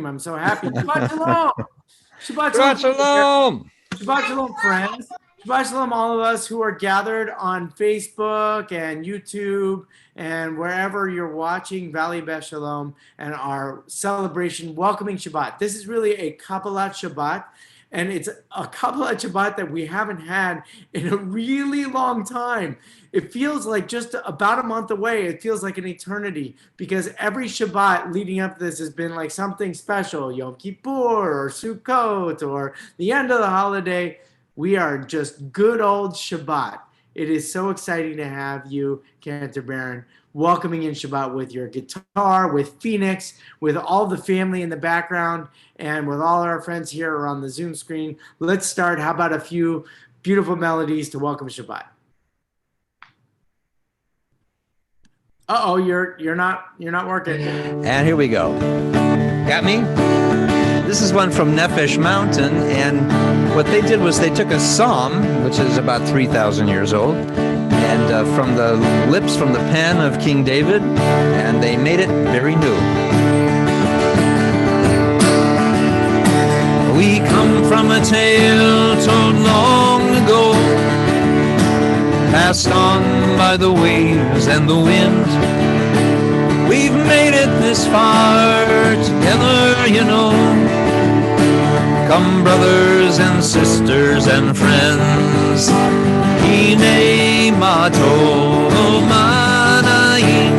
I'm so happy. Shabbat shalom. Shabbat Shabbat shalom. shalom. Shabbat shalom, friends. Shabbat shalom, all of us who are gathered on Facebook and YouTube and wherever you're watching ILOVEVBS Shalom and our celebration welcoming Shabbat. This is really a Kabbalat Shabbat, and it's a Kabbalat Shabbat that we haven't had in a really long time. It feels like just about a month away. It feels like an eternity because every Shabbat leading up to this has been like something special, Yom Kippur or Sukkot or the end of the holiday. We are just good old Shabbat. It is so exciting to have you, Cantor Baron, welcoming in Shabbat with your guitar, with Phoenix, with all the family in the background, and with all our friends here on the Zoom screen. Let's start. How about a few beautiful melodies to welcome Shabbat? Uh-oh, you're not working. And here we go. Got me? This is one from Nefesh Mountain, and what they did was they took a psalm, which is about 3,000 years old, and from the lips, from the pen of King David, and they made it very new. We come from a tale told long ago, passed on by the waves and the wind. We've made it this far together, you know. Come, brothers and sisters and friends. Hine matov manayim,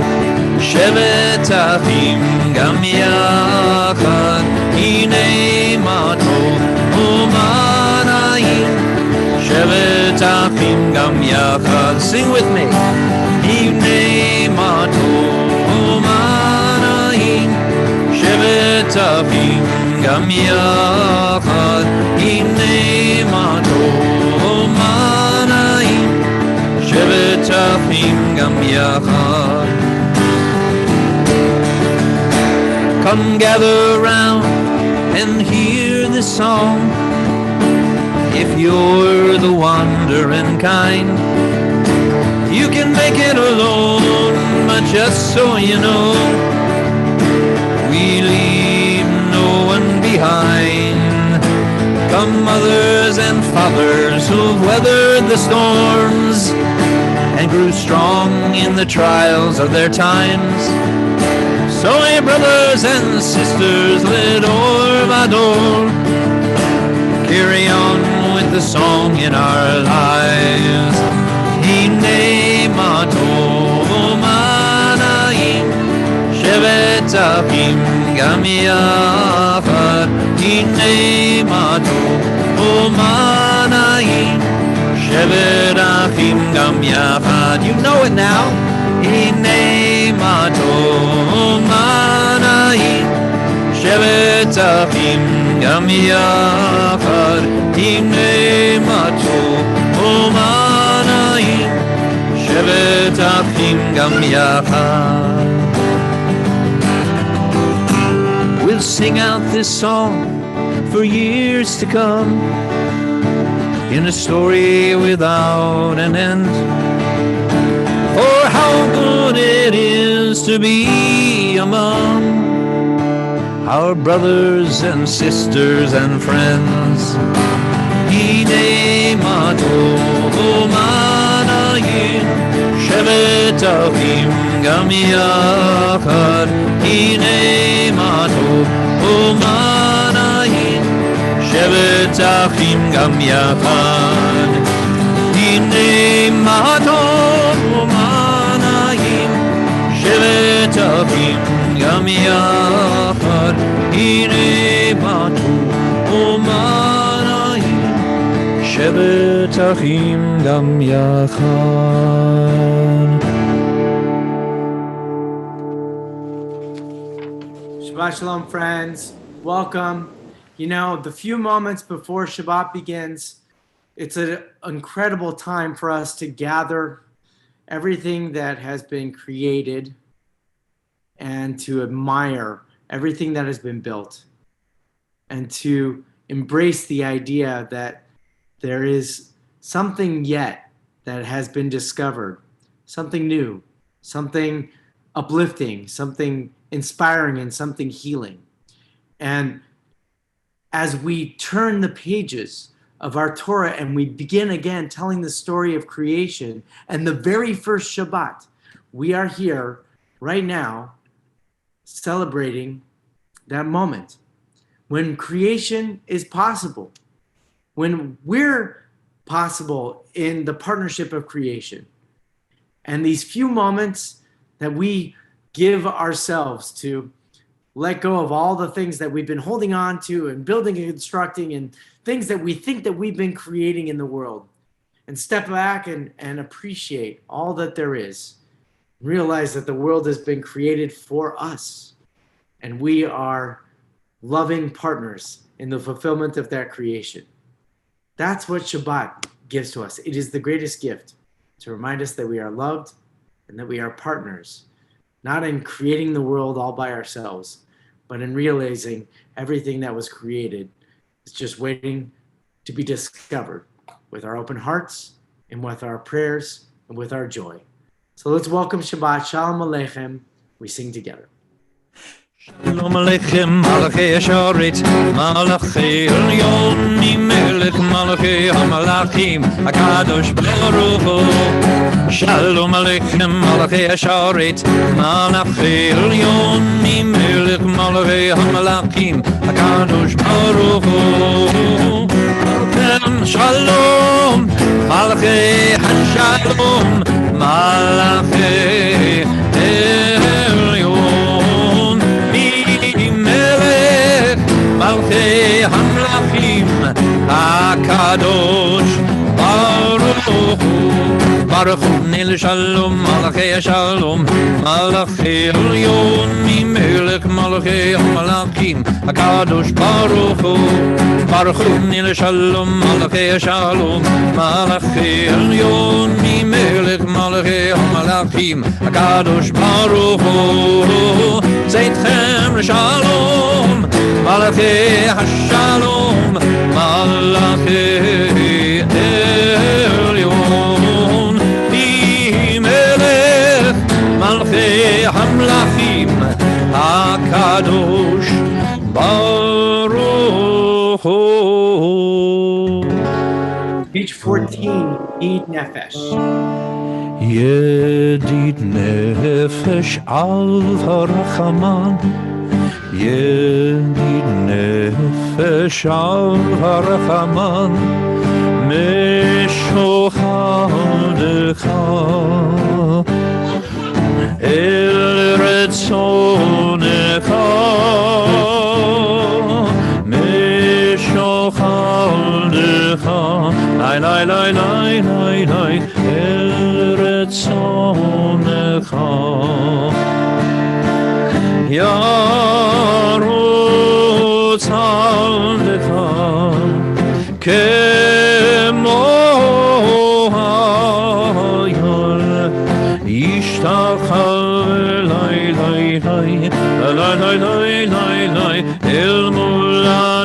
shevet achim gam yachad. Hine matov manayim, shevet achim gam yachad. Sing with me. Hine matov manayim, shevet achim gam yachad. Hine matov manayim, shevet achim gam yachad. Come gather round and hear this song. If you're the wandering kind, you can make it alone, but just so you know, we leave no one behind. Come, mothers and fathers who've weathered the storms and grew strong in the trials of their times. So, hey, brothers and sisters, let or vador, carry on with the song in our lives. Hine matov manayim, shevet achim gam yachad. Hine matov manayim, shevet achim gam yachad. You know it now. Hine matov manayim, shevet achim gam yachad. Hine matov manayim, shevet achim gam yachad. We'll sing out this song for years to come, in a story without an end. For how good it is to be among our brothers and sisters and friends. Hine matov manayim, shevet achim gam yachad. Hine matov manayim, shevet achim gam yachad. Hine matov manayim, shevet achim gam yachad. Hine matov manayim, shevet achim gam yachad. Shabbat shalom, friends. Welcome. You know, the few moments before Shabbat begins, it's an incredible time for us to gather everything that has been created and to admire everything that has been built and to embrace the idea that there is something yet that has been discovered, something new, something uplifting, something inspiring, and something healing. And as we turn the pages of our Torah and we begin again telling the story of creation and the very first Shabbat, we are here right now celebrating that moment when creation is possible, when we're possible in the partnership of creation. And these few moments that we give ourselves to let go of all the things that we've been holding on to and building and constructing and things that we think that we've been creating in the world, and step back and appreciate all that there is. Realize that the world has been created for us, and we are loving partners in the fulfillment of that creation. That's what Shabbat gives to us. It is the greatest gift to remind us that we are loved and that we are partners, not in creating the world all by ourselves, but in realizing everything that was created is just waiting to be discovered with our open hearts and with our prayers and with our joy. So let's welcome Shabbat. Shalom Aleichem. We sing together. Shalom Aleichem, Malachi Asharit, Malachi Elyon, Melech Malachi HaMalachim, HaKadosh Baruch Hu. Shalom Aleichem, Malachi Asharit, Malachi Elyon, Melech Malachi HaMalachim, HaKadosh Baruch Hu. Shalom, Malachi HaShalom, Malachi Elyon. Malchei Hamlachim HaKadosh Baruch Hu. Baruch Hu Nil Shalom Malchei Shalom Malchei Elyon Melech Malchei Hamlachim HaKadosh Baruch Hu. Baruch Hu Nil Shalom Malchei Shalom Malchei Elyon Melech Malchei Hamlachim HaKadosh Baruch Hu. Zeitchem Shalom Malachi HaShalom, Malachi Elyon, Melech Malachi HaMlachim HaKadosh Baruch Hu. Page 14, Yedid Nefesh. Yedid Nefesh al HaRachaman, Yedid Nefesh al HaRachaman, Meshochadecha El Retzonecha, Meshochadecha, Lai El Retzonecha. Yarutz Aldecha Kemo Hayol Ishtachal Lai El Muladarecha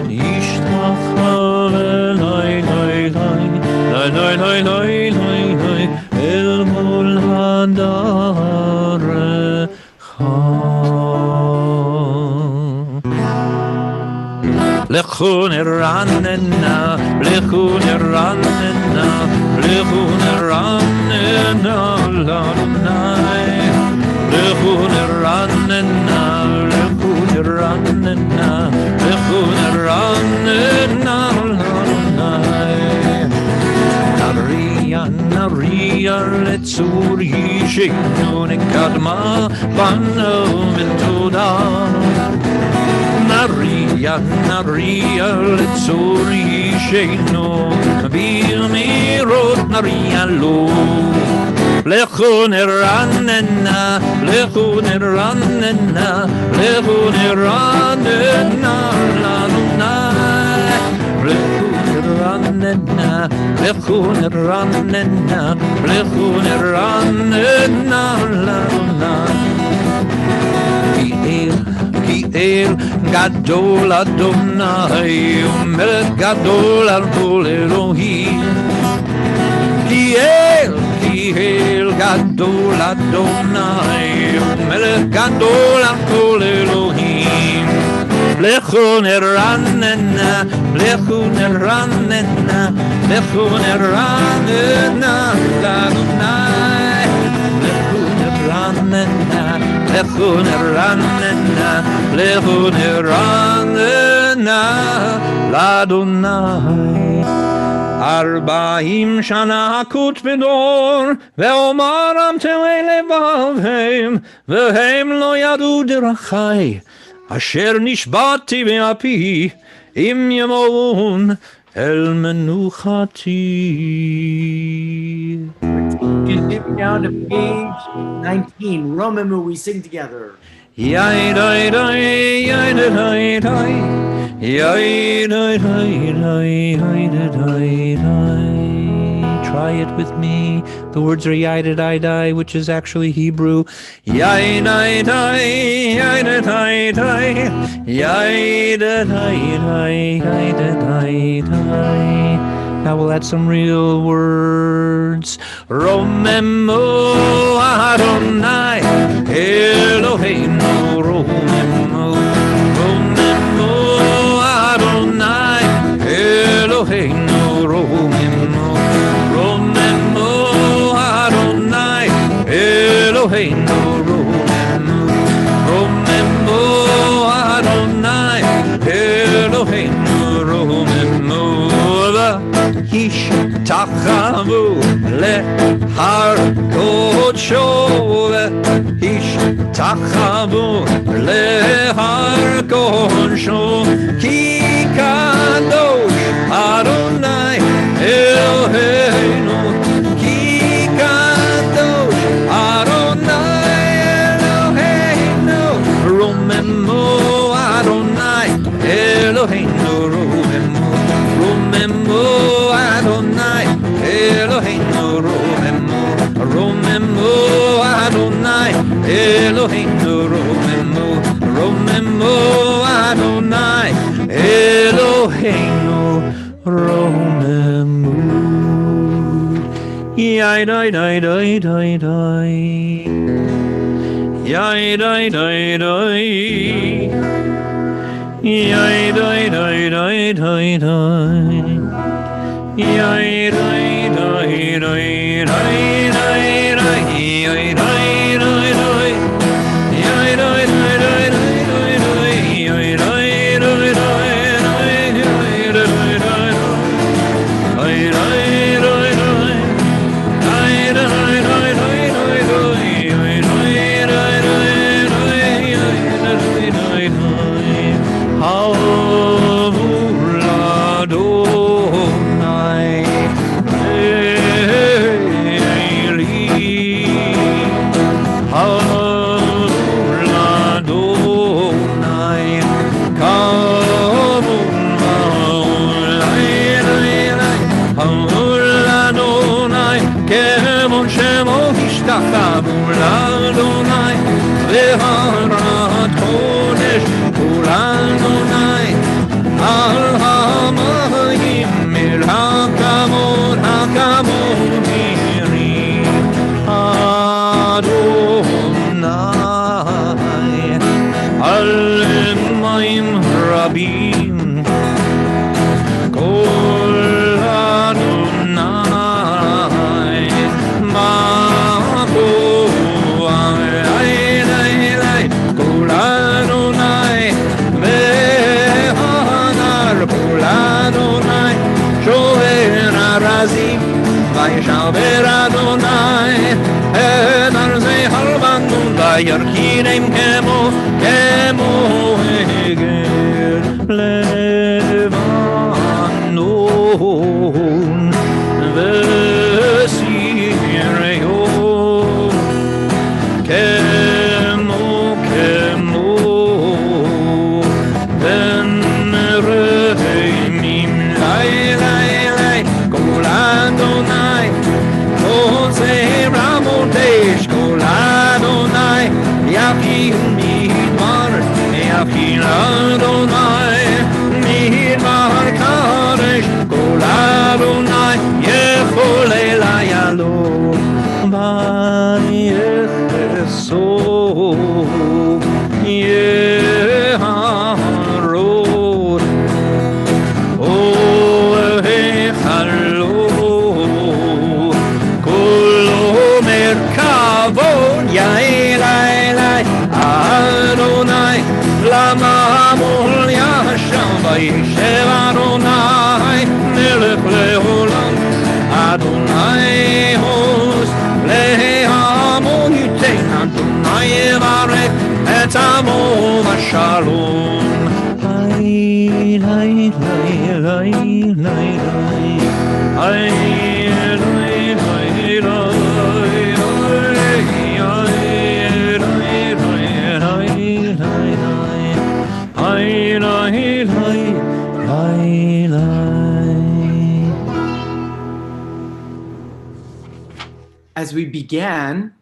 Ishtachal Lai El Muladarecha. Lechun Ranena, Lechun Ranena, Lechun Ranena, Ladonai. Lechun Ranena, Lechun Ranena, Lechun Ranena, Ladonai. Naria Letzur Yishenu Nekadma Bano Metoda. Naria Letzur Yishenu Bilmirot Naria Lo. Lechun Ranena, Lechun Ranena, Lechun Ranena, Ladonai. Ranena, Lechun Ranena, Lechun Ranena, Ki El Gadol Adonai, Melech Gadol Al Kol Elohim. Ki El Gadol Adonai, Melech Gadol Hakol Elohim. Lechu neranena, lechu neranena, lechu neranena, Adonai. Lechu neranena, lechu neranena, lechu neranena, Adonai. 40 שנה הכות בדור, ואומרם תלי לבבם, והם לא ידעו דרכי, אשר נשבעתי באפי, אם ימון אל מנוחתי. Continue down to page 19. Romemu, we sing together. Yai dai dai, yai dai dai dai, yai dai dai dai, yai dai dai dai. Try it with me. The words are yai dai dai, which is actually Hebrew. Yai dai dai, yai dai dai dai, yai dai dai dai, yai dai dai. Now we'll add some real words. Romemu Adonai Eloheinu, Romemu, Romemu Adonai Eloheinu, Romemu, Romemu Adonai Eloheinu, Romemu, Romemu Adonai Eloheinu, Romemu. Ishtachavu lehar kodsho, Ishtachavu lehar kodsho, Ki kadosh Adonai Eloheinu, Ki kadosh Adonai Eloheinu, Romemu Adonai Eloheinu, Romemu, Romemu Adonai Eloheinu, Romemu, Romemu Adonai Eloheinu, Romemu, Romemu Adonai Eloheinu, Romemu. Yai dai dai dai dai dai, yai dai dai dai, yai dai dai dai dai dai. Yai dai dai dai dai dai dai, yai dai dai dai, yai dai dai dai dai dai, yai dai dai dai dai, yai dai dai dai, yai dai dai dai, yai dai dai dai dai, yai dai dai dai dai, yai dai dai dai. Ve'harat kodesh kol Adonai al hamayim el hakamod miri Adonai al mayim rabim kol Adonai ma'ako Vayishaber Adonai et arzei halbanun vayarkinem kemo eger levanon v'sireyo kemo ben reimim lai lai lai kol Adonai kol Adonai yafil midbar yafil Adonai midbar kadesh kol Adonai yechol elayalo ותמו בשלום. לי, לי, לי, לי, לי, As we began,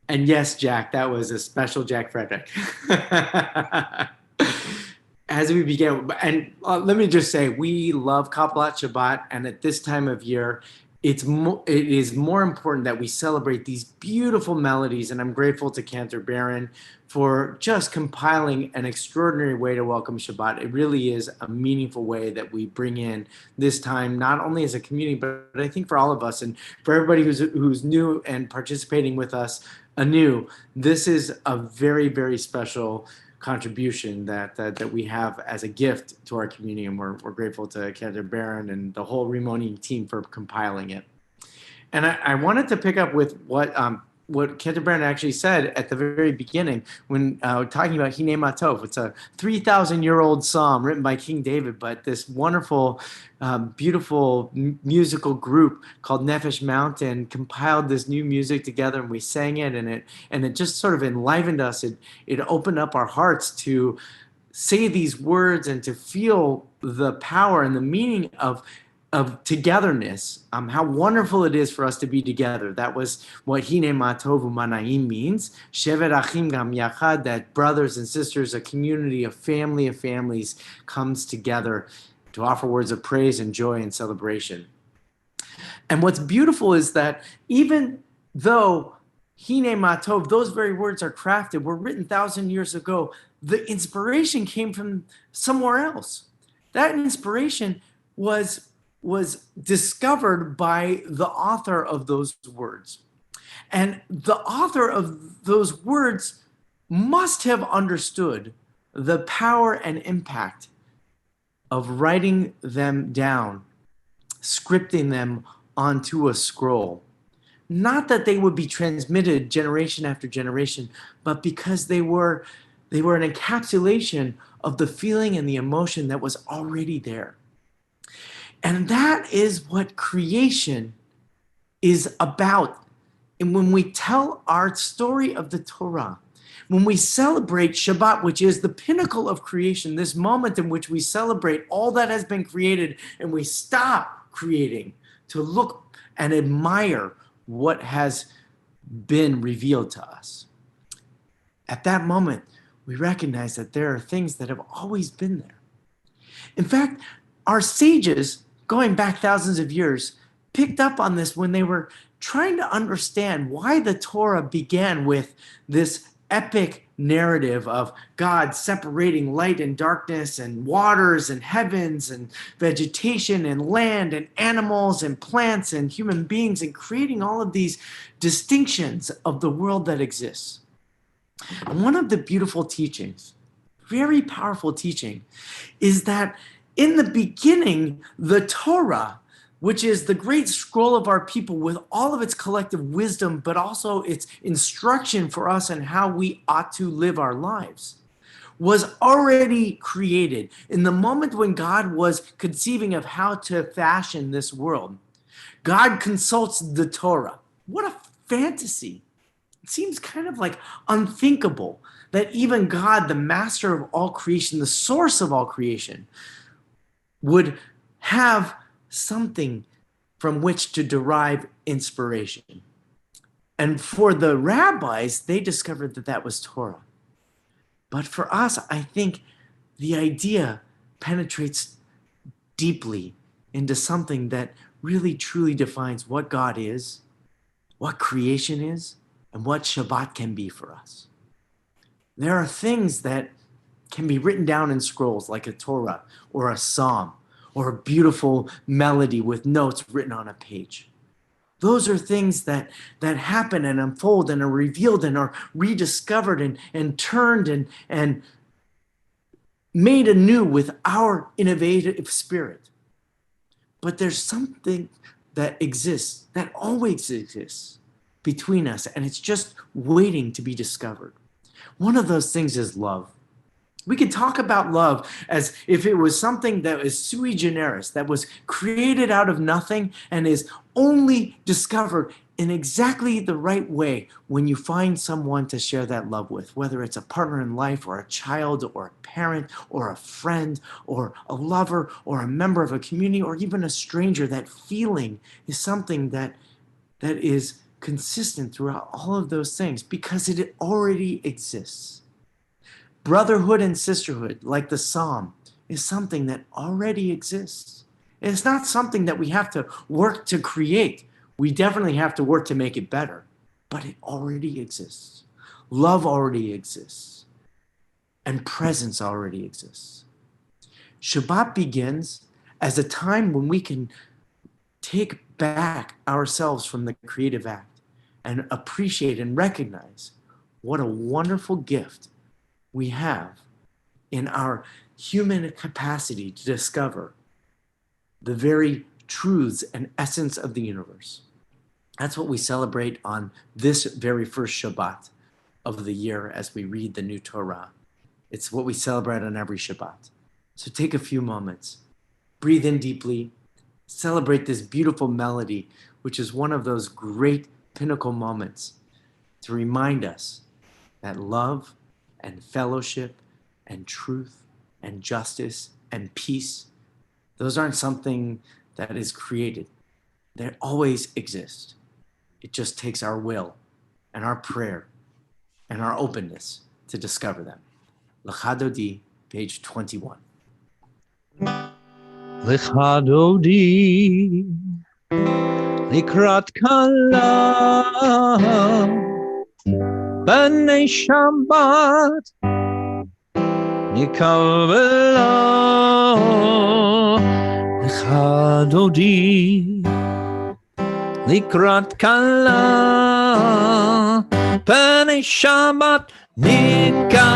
and yes, Jack, that was a special Jack Frederick. As we began, and let me just say, we love Kabbalat Shabbat, and at this time of year, it is more important that we celebrate these beautiful melodies, and I'm grateful to Cantor Barron for just compiling an extraordinary way to welcome Shabbat. It really is a meaningful way that we bring in this time, not only as a community, but I think for all of us, and for everybody who's new and participating with us anew. This is a very, very special contribution that we have as a gift to our community, and we're grateful to Cantor Barron and the whole Rimoni team for compiling it. And I wanted to pick up with what Cantor Barron actually said at the very beginning when talking about Hine Matov. It's a 3,000-year-old psalm written by King David, but this wonderful, beautiful musical group called Nefesh Mountain compiled this new music together, and we sang it, and it just sort of enlivened us. It opened up our hearts to say these words and to feel the power and the meaning of togetherness, how wonderful it is for us to be together. That was what Hine Matov Umanaim means. Shevet Achim Gam Yachad, that brothers and sisters, a community, a family of families comes together to offer words of praise and joy and celebration. And what's beautiful is that even though Hine Matov, those very words are crafted, were written 1,000 years ago, the inspiration came from somewhere else. That inspiration was discovered by the author of those words. And the author of those words must have understood the power and impact of writing them down, scripting them onto a scroll. Not that they would be transmitted generation after generation, but because they were an encapsulation of the feeling and the emotion that was already there. And that is what creation is about. And when we tell our story of the Torah, when we celebrate Shabbat, which is the pinnacle of creation, this moment in which we celebrate all that has been created and we stop creating to look and admire what has been revealed to us. At that moment, we recognize that there are things that have always been there. In fact, our sages, going back thousands of years, picked up on this when they were trying to understand why the Torah began with this epic narrative of God separating light and darkness and waters and heavens and vegetation and land and animals and plants and human beings, and creating all of these distinctions of the world that exists. And one of the beautiful teachings, very powerful teaching, is that in the beginning, the Torah, which is the great scroll of our people with all of its collective wisdom, but also its instruction for us and how we ought to live our lives, was already created in the moment when God was conceiving of how to fashion this world. God consults the Torah. What a fantasy. It seems kind of like unthinkable that even God, the master of all creation, the source of all creation, would have something from which to derive inspiration. And for the rabbis, they discovered that that was Torah. But for us, I think the idea penetrates deeply into something that really truly defines what God is, what creation is, and what Shabbat can be for us. There are things that can be written down in scrolls like a Torah or a psalm or a beautiful melody with notes written on a page. Those are things that happen and unfold and are revealed and are rediscovered and turned and made anew with our innovative spirit. But there's something that exists, that always exists between us, and it's just waiting to be discovered. One of those things is love. We could talk about love as if it was something that is sui generis, that was created out of nothing and is only discovered in exactly the right way when you find someone to share that love with, whether it's a partner in life or a child or a parent or a friend or a lover or a member of a community or even a stranger. That feeling is something that is consistent throughout all of those things because it already exists. Brotherhood and sisterhood, like the psalm, is something that already exists. It's not something that we have to work to create. We definitely have to work to make it better, but it already exists. Love already exists, and presence already exists. Shabbat begins as a time when we can take back ourselves from the creative act and appreciate and recognize what a wonderful gift we have in our human capacity to discover the very truths and essence of the universe. That's what we celebrate on this very first Shabbat of the year as we read the new Torah. It's what we celebrate on every Shabbat. So take a few moments, breathe in deeply, celebrate this beautiful melody, which is one of those great pinnacle moments to remind us that love and fellowship and truth and justice and peace, those aren't something that is created. They always exist. It just takes our will and our prayer and our openness to discover them. Lecha Dodi, page 21. Lecha Dodi, Likrat Kala, B'nei Shabbat, Nikavela, Lecha Dodi, Likrat Kala, B'nei Shabbat, Nikavela,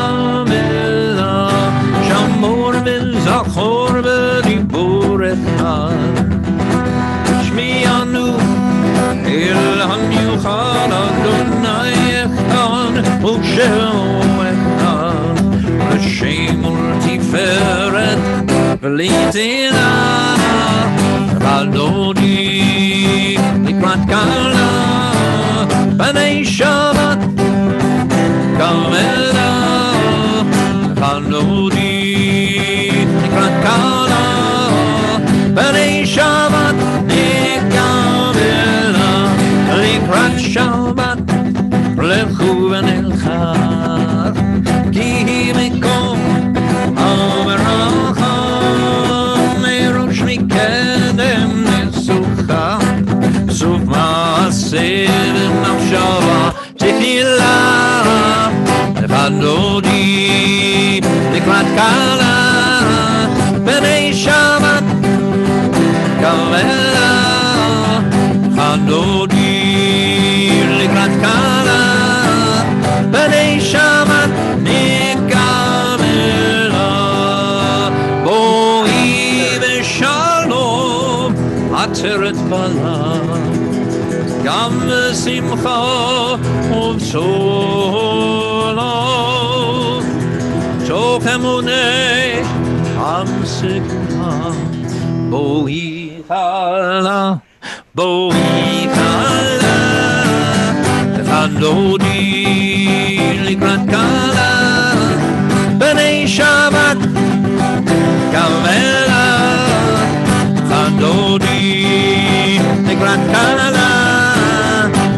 Shamor v'zachor v'dibur echad, Shmi'anu el hamiuchad Adonai echad, U'shemo echad, Hashem u'tiferet v'litina, Adoni likrat kala, B'nei Shabbat, Kavela, Adoni likrat kala, B'nei Shabbat, Nikavela, likrat Shabbat, Lechu v'nelchad, Ki hi mekom ha'veracha, Merosh mikedem nesucha, Suf ma'aseh v'nafshava tefilah, Lecha Dodi likrat kala, B'nei Shabbat, Kavela, Lecha Dodi likrat kala, B'nei Shabbat, Nikavela, Boi v'shalom, Ateret bala, Gam v'simcha uv'solom, Toch emunei am sikha, Boi chala, Boi chala, Lecha Dodi likrat kala, B'nei Shabbat, Kavela, Lecha Dodi likrat kala,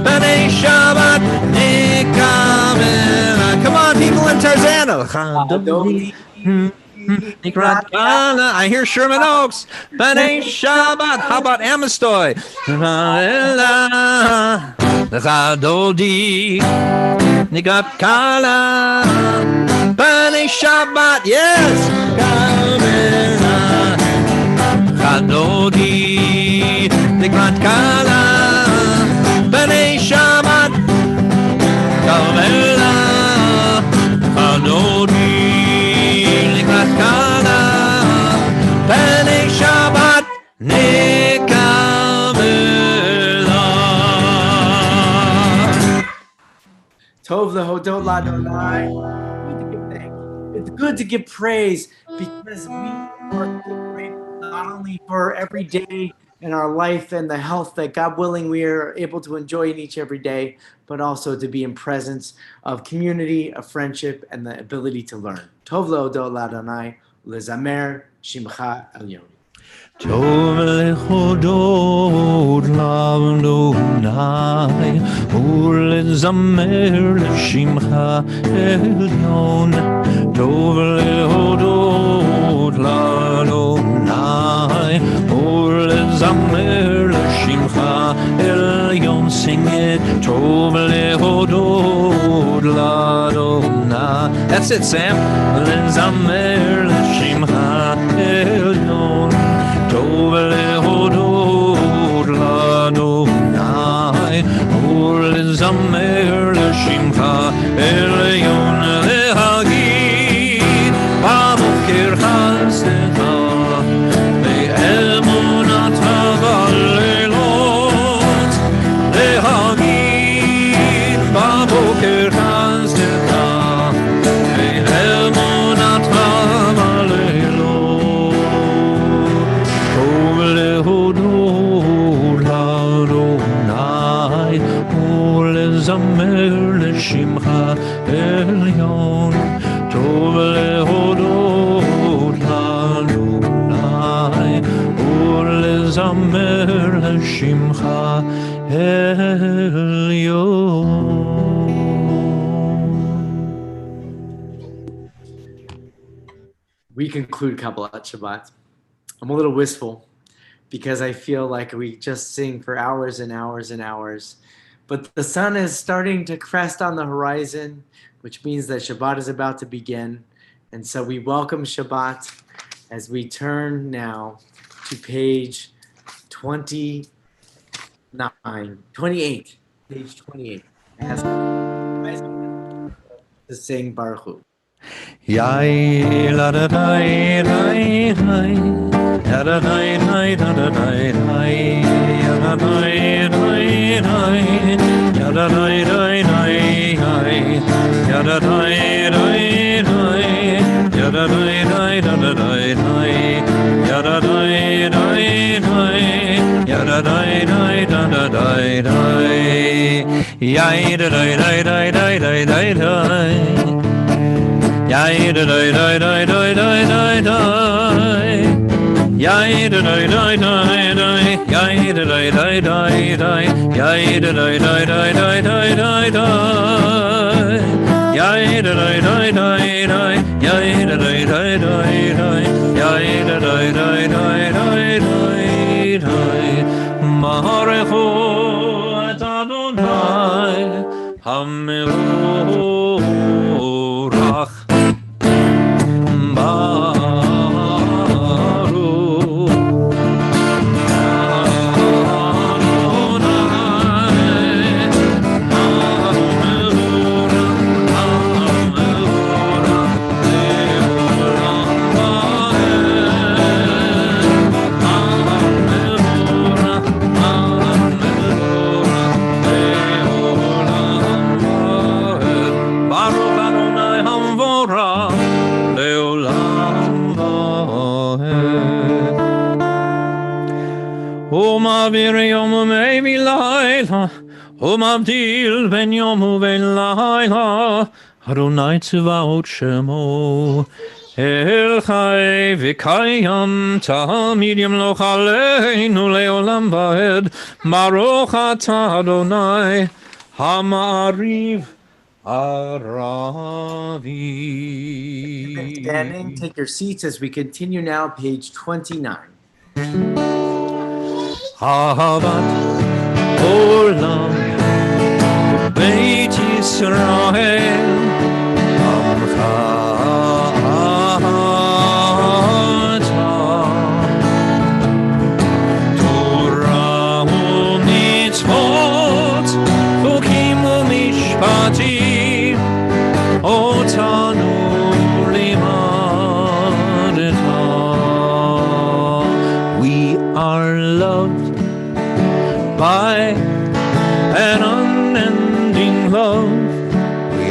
B'nei Shabbat, Nikavela. Come on, people in Tarzana. Lecha Dodi likrat kala. I hear Sherman Oaks. B'nei Shabbat. How about Amistoy? Lecha Dodi likrat kala, B'nei Shabbat. Yes. Kavela. Lecha Dodi likrat kala, B'nei Shabbat. Kavela. Lecha Dodi likrat kala, B'nei Shabbat, Nikavela. Tov Tov lehodot l'Adonai. Good to give thanks. It's good to give praise because we are so grateful not only for every day in our life and the health that God willing we are able to enjoy in each every day, but also to be in presence of community, of friendship, and the ability to learn. Tov lehodot l'Adonai, lezamer shimcha elyon. Tov lehodot l'Adonai ולזמר לשמך עליון. טוב להודות לאדוני ולזמר לשמך עליון. Sing it. טוב להודות לאדוני. That's it, Sam. לזמר לשמך עליון. טוב להודות לאדוני ולזמר לשמך עליון. להגיד בבוקר חסדך באמונתך בלילות. להגיד בבוקר חסדך באמונתך בלילות. טוב להודות לאדוני ולזמר לשמך עליון. טוב להודות לאדוני ולזמר לשמך עליון. We conclude Kabbalat Shabbat. I'm a little wistful because I feel like we just sing for hours and hours and hours. But the sun is starting to crest on the horizon, which means that Shabbat is about to begin. And so we welcome Shabbat as we turn now to page 28, page 28. As to sing Baruch Hu. Yai la da dai dai dai, da da dai dai da da dai dai, ya da dai dai dai, ya da dai dai dai dai, ya da dai dai dai, ya da dai dai da da dai dai, ya da dai dai dai, ya da dai dai da da dai dai, yai da dai dai dai dai dai dai dai. Yai da da da da da da da da. Yai da da da da da. Yai da da da da da. Yai da da da da da da da da. Yai da da da da da. Yai da da da da da. Yai da da da da da da da. Maharecho et Adonai Hamelorach. מעביר יום ולילה, ומבדיל בין יום ובין לילה, אדוני צבאות שמו. אל חי וקיים, תמיד ימלוך עלינו לעולם ועד. ברוך אתה אדוני, המעריב ערבי. Standing, take your seats as we continue now, page 29. אהבת עולם בית ישראל עמך אתה תורה ומצוות חוקים ומשפטים אותנו לימדת. We are loved by an unending love. We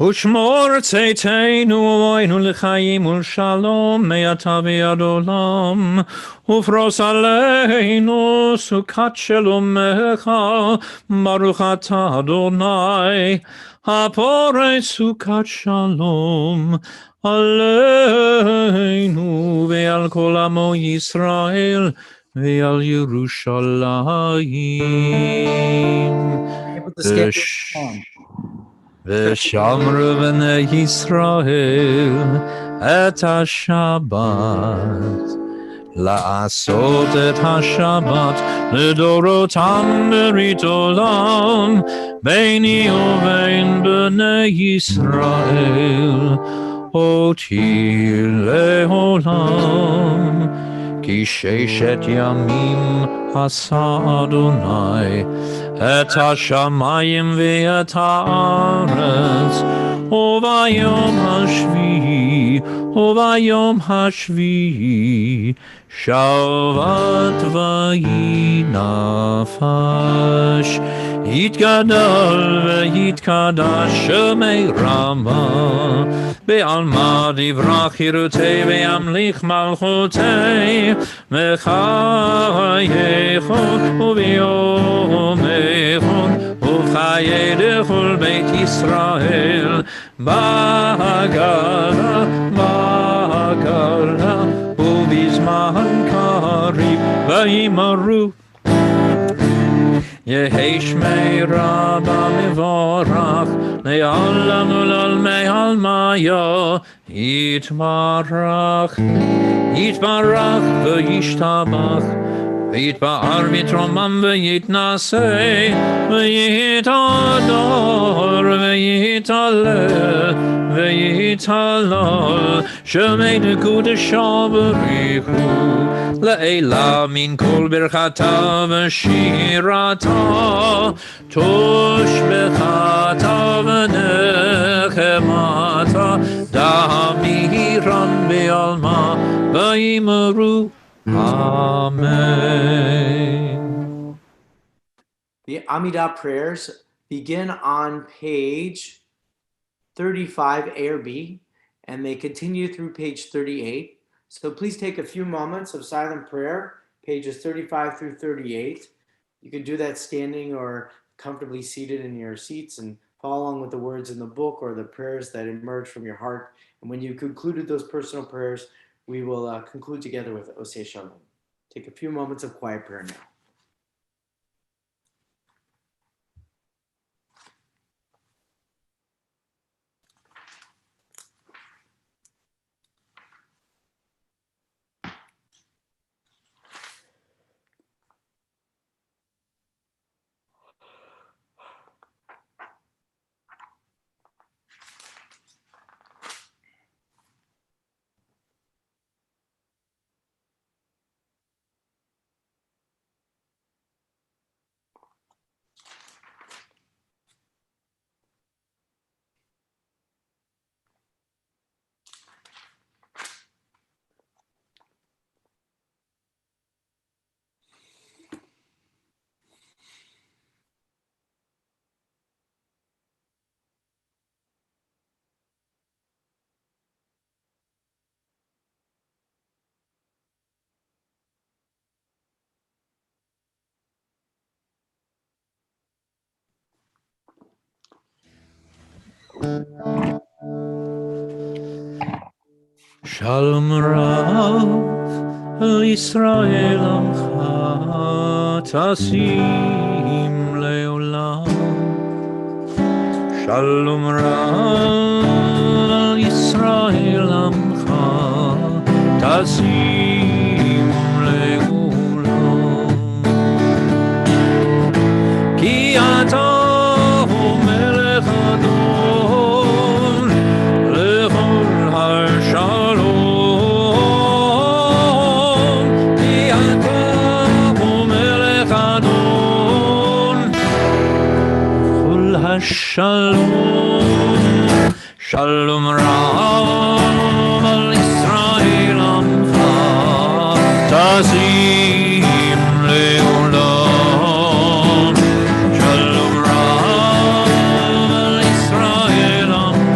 ושמור צאתנו ובואנו לחיים ולשלום מעתה ועד עולם, ופרוס עלינו סוכת שלומך, ברוך אתה אדוני, הפורש סוכת שלום עלינו ועל כל עמו ישראל ועל ירושלים. ושמרו בני ישראל את השבת, לעשות את השבת לדורותם ברית עולם, ביני ובין בני ישראל אותי לעולם. כי ששת ימים עשה אדוני את השמיים ואת הארץ, וביום השביעי שבת ויהי נפש. יתגדל ויתקדש שמי רמה, בעלמא דברה חירותי וימליך מלכותי, וחייכון וביומכון ובחיי דכל בית ישראל, בגלה ובזמן קריב ויאמרו, יהי שמי רבה מבורך לעולם ולעולמי עלמיה, יתברך וישתבח, ויתפאר ויתרומם ויתנשא, ויתהדר ויתהלל, שמי דקודשא בריחו לעילה מן כל ברכתה ושירתה, תושבחתה ונחמתה, דמירן בעלמא ויאמרו Amen. The Amidah prayers begin on page 35 A or B, and they continue through page 38. So please take a few moments of silent prayer, pages 35 through 38. You can do that standing or comfortably seated in your seats and follow along with the words in the book or the prayers that emerge from your heart. And when you concluded those personal prayers, we will conclude together with Oseh Shalom. Take a few moments of quiet prayer now. Shalom Rav Yisrael Amcha Tasim Leolam. Shalom Rav Yisrael Amcha Tasim Leolam. Ki ata hu melech adon lechol hashalom. Shalom, Shalom Rav al Yisrael Amcha Tazim Leolam. Shalom Rav al Yisrael Amcha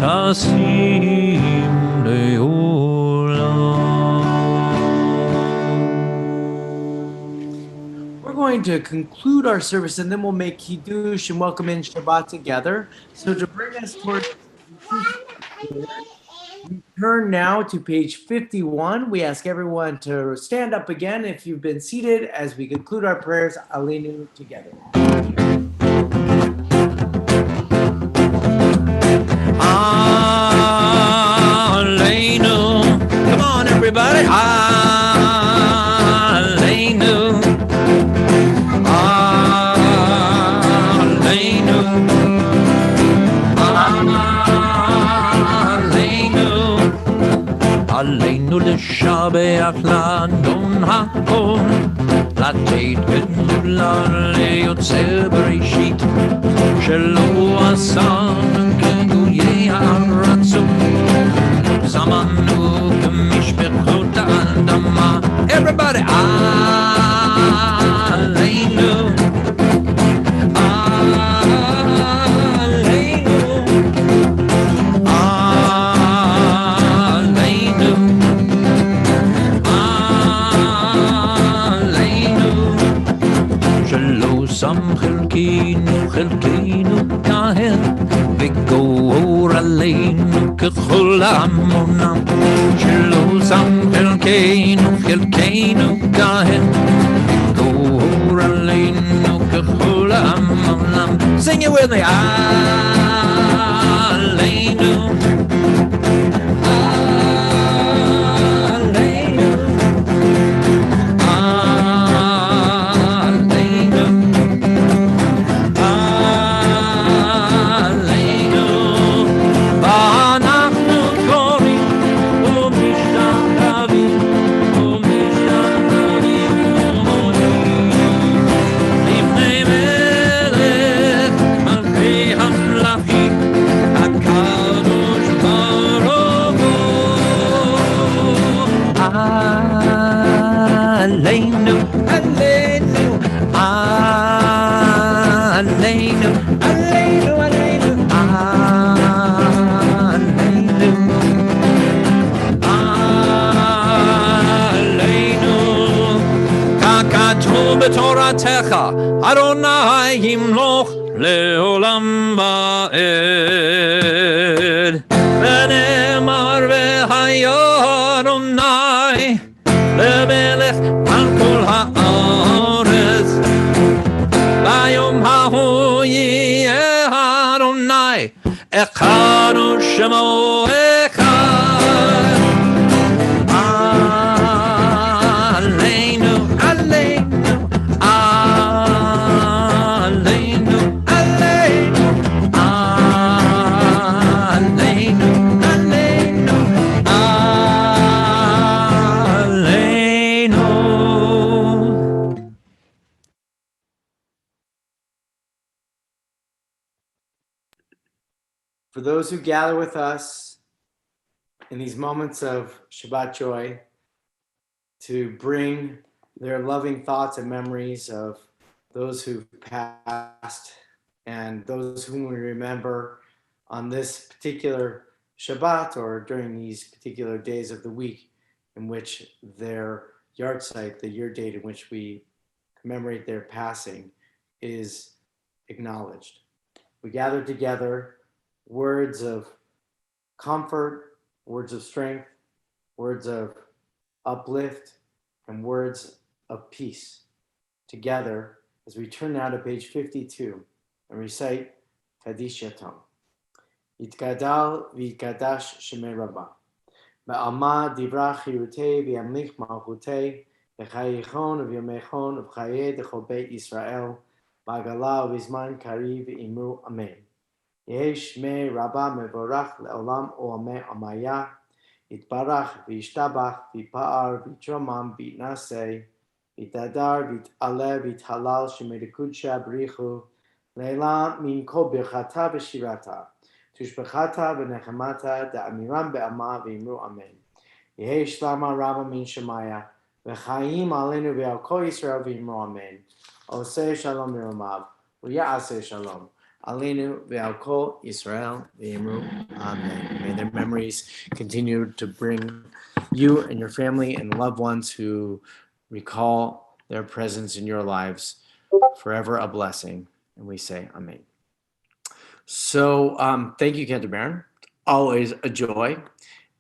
טסים לעולם. We're going to conclude our service and then we'll make Kiddush and welcome in Shabbat together. So to bring us towards we turn now to page 51. We ask everyone to stand up again if you've been seated as we conclude our prayers Aleinu together. Aleinu. Come on, everybody. Aleinu. Aleinu. Aleinu. Aleinu לשבח לאדון הכל, לתת גדולה ליוצר בראשית, שלא עשנו כגויי הרצון, זמנו כמשפחות האדמה. Everybody, עלינו, עלינו, עלינו, עלינו, שלא שם חלקנו כהן, וגאור עלינו ככל המונם, שלא שם חלקנו כהן, וגאור עלינו ככל המונם. Sing it with me. עלינו, עלינו, עלינו, עלינו, ואנחנו קוראים ומשתחווים, ומשתחווים לפני מלך מלכי המלכים, הקדוש ברוך הוא. עלינו, עלינו, עלינו, עלינו, עלינו, עלינו, ככתוב בתורתך, אדוני ימלוך לעולם ועד. ונאמר והיה אדוני למלך על כל הארץ, ביום ההוא יהיה אדוני אחד ושמו אחד. עלינו, עלינו, עלינו, עלינו, עלינו, עלינו, עלינו. For those who gather with us in these moments of Shabbat joy, to bring their loving thoughts and memories of those who've passed and those whom we remember on this particular Shabbat or during these particular days of the week in which their yahrzeit, the year date in which we commemorate their passing, is acknowledged. We gather together words of comfort, words of strength, words of uplift, and words of peace together as we turn now to page 52 and recite Kaddish Yatom. Yitgadal v'yitgadash shemei Rabbah. Ba'alma divra chirutei v'yamlich malchutei v'chayichon v'yomechon v'chayei dechol beit Yisrael ba'gala v'zman kariv v'imru amen. Yehi shmei Rabbah mevorach le'olam olamei amaya יתברך וישתבח ויפאר ויתרומם ויתנשא ויתהדר ויתעלה ויתהלל שמי לקודשה בריחו לעילה מן כל ברכתה ושירתה תושבחתה ונחמתה דאמירם בעלמא ואמרו אמן. יהי שלמה רבה מן שמיה וחיים עלינו ועל כל ישראל ואמרו אמן. עושה שלום מרומיו ויעשה שלום Aleinu ve'al kol Yisrael v'yimru. Amen. May their memories continue to bring you and your family and loved ones who recall their presence in your lives forever a blessing. And we say Amen. So thank you, Cantor Baron. Always a joy.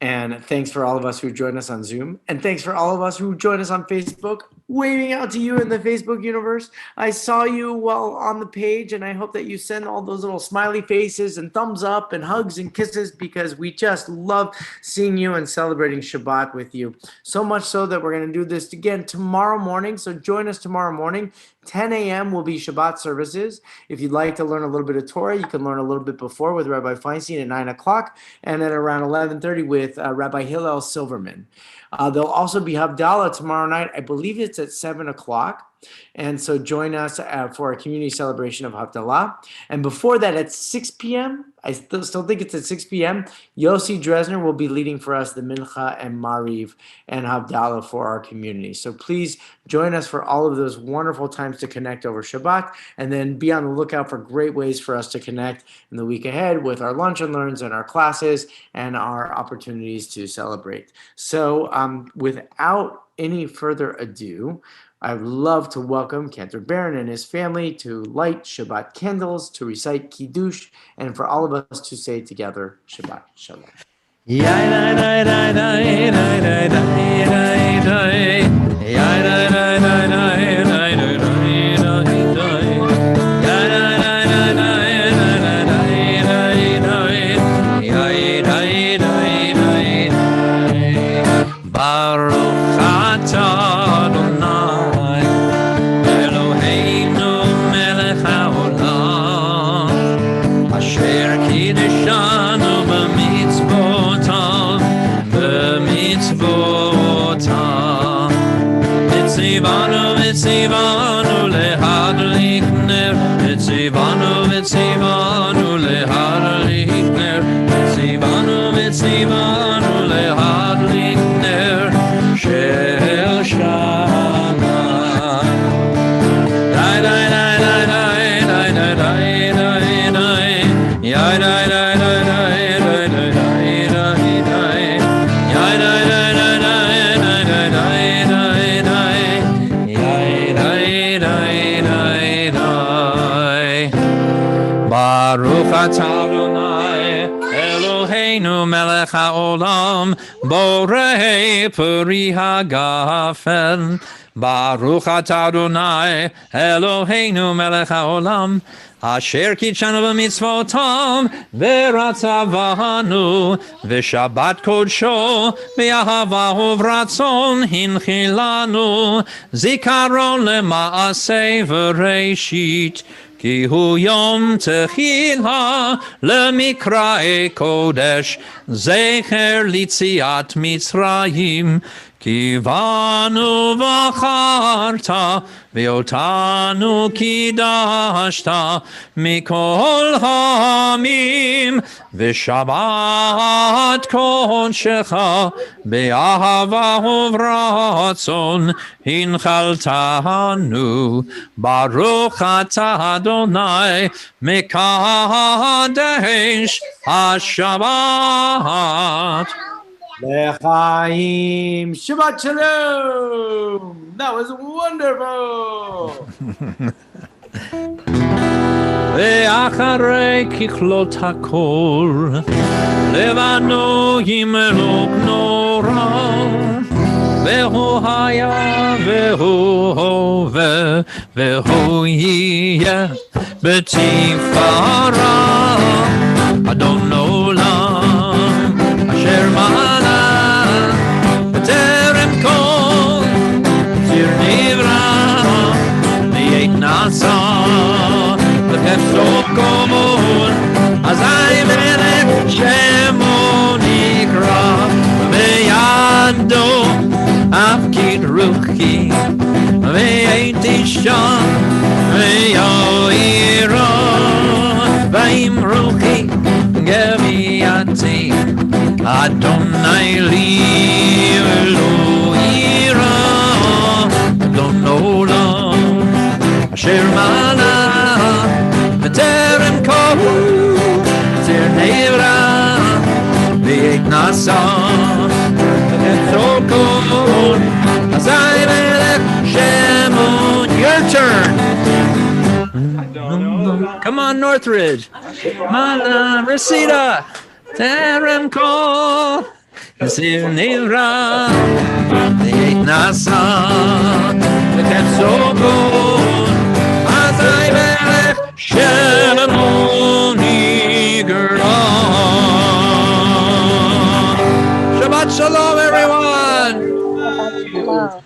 And thanks for all of us who join us on Zoom. And thanks for all of us who join us on Facebook. Waving out to you in the Facebook universe. I saw you while on the page, and I hope that you send all those little smiley faces and thumbs up and hugs and kisses, because we just love seeing you and celebrating Shabbat with you. So much so that we're going to do this again tomorrow morning. So join us tomorrow morning. 10 a.m. will be Shabbat services. If you'd like to learn a little bit of Torah, you can learn a little bit before with Rabbi Feinstein at 9 o'clock, and at around 11:30 with Rabbi Hillel Silverman. There'll also be Havdalah tomorrow night. I believe it's at 7 o'clock. And so join us for a community celebration of Havdalah. And before that, at 6 p.m., I still think it's at 6 p.m., Yossi Dresner will be leading for us the Mincha and Mariv and Havdalah for our community. So please join us for all of those wonderful times to connect over Shabbat, and then be on the lookout for great ways for us to connect in the week ahead with our lunch and learns and our classes and our opportunities to celebrate. So without any further ado, I'd love to welcome Cantor Baron and his family to light Shabbat candles, to recite Kiddush, and for all of us to say together, Shabbat Shalom. melech haolam, borei puri hagafel. Baruch atah Adonai, Eloheinu melech haolam, asher kitshanu b'mitzvotav, v'ratzavanu, v'shabbat kodsho, v'ahava uvratzon hinchilanu, zikaron lema'aseh v'reishit, כי הוא יום תחילה למקראי קודש, זכר ליציאת מצרים, כי בנו בחרת, ואותנו קידשת מכל העמים, ושבת קודשך באהבה וברצון הנחלתנו. ברוך אתה אדוני מקדש השבת. Lechaim, Shabbat Shalom. That was wonderful. ואחרי ככלות הכל, לבנו ימלוק נורא, והוא היה והוא הווה, והוא יהיה בתפארה, אדון עולם, אשר מעלה בטרם כל ציר נברא, לעת נעשה בחפצו כמון, אזי מלך שמו נקרא, וידו הפקיד רוחי, ועת אישה ויועירו, ועם רוחי גביעתי, אדוני לי ולא יירא, אדון עולם אשר מעלה Terem kohu Tir nevra V'yet nasa Et sokon Azai melech Shemon. Your turn. Come on, Northridge. Mala Resita. Terem kol. Tir nevra V'yet nasa Et sokon Azai melech Shemon Yigerah. Shabbat shalom, everyone. Wow.